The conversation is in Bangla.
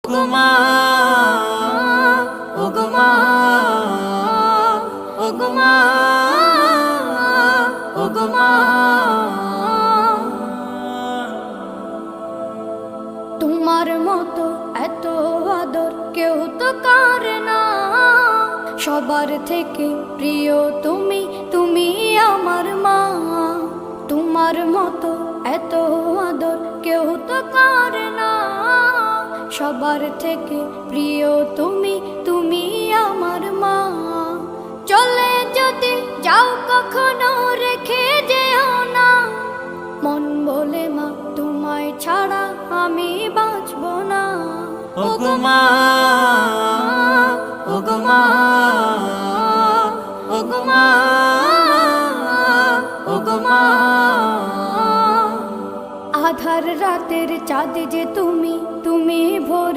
ওগো মা, ওগো মা, ওগো মা, ওগো মা। তোমার মতো এত আদর কেউ তো করে না, সবার থেকে প্রিয় তুমি, তুমি আমার মা। তোমার মতো এত আদর কেউ তো করে না, সবার থেকে প্রিয় তুমি, তুমি আমার মা। চলে যদি যাও কখনো রেখে যেও না, মন বলে মা তোমায় ছাড়া আমি বাঁচব না। ওগো মা, ওগো মা, ওগো মা, ওগো মা। আধার রাতের চাঁদ যে তুমি, তুমি ভোরে